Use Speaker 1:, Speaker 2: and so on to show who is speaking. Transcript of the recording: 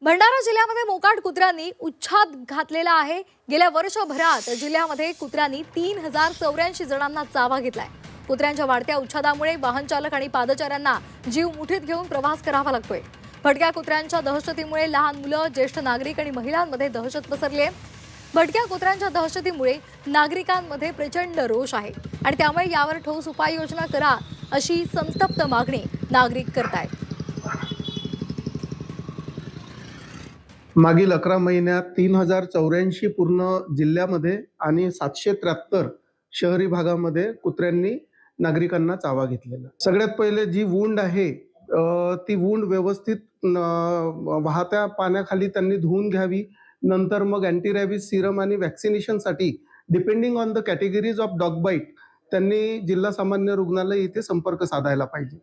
Speaker 1: भंडारा जिल्ह्यामध्ये मोकाट कुत्र्यांनी उच्छाद घातलेला आहे। गेल्या वर्षभरात जिल्ह्यामध्ये कुत्र्यांनी 3084 जणांना चावा घेतलाय। कुत्र्यांच्या वाढत्या उच्छादामुळे वाहन चालक आणि पादचाऱ्यांना जीव मुठीत घेऊन प्रवास करावा लागतोय। भटक्या कुत्र्यांच्या दहशतीमुळे लहान मुलं, ज्येष्ठ नागरिक आणि महिलांमध्ये दहशत पसरली आहे। भटक्या कुत्र्यांच्या दहशतीमुळे नागरिकांमध्ये प्रचंड रोष आहे आणि त्यामुळे यावर ठोस उपाययोजना करा अशी संतप्त मागणी नागरिक करतायत।
Speaker 2: मागील 11 महिन्यात 3084 पूर्ण जिल्ह्यामध्ये आणि 773 शहरी भागामध्ये कुत्र्यांनी नागरिकांना चावा घेतलेला। सगळ्यात पहिले जी वुंड आहे ती वुंड व्यवस्थित वाहत्या पाण्याखाली त्यांनी धुवून घ्यावी। नंतर मग अँटी रॅबिस सिरम आणि व्हॅक्सिनेशनसाठी depending on the categories of dog bite त्यांनी जिल्हा सामान्य रुग्णालय इथे संपर्क साधायला पाहिजे।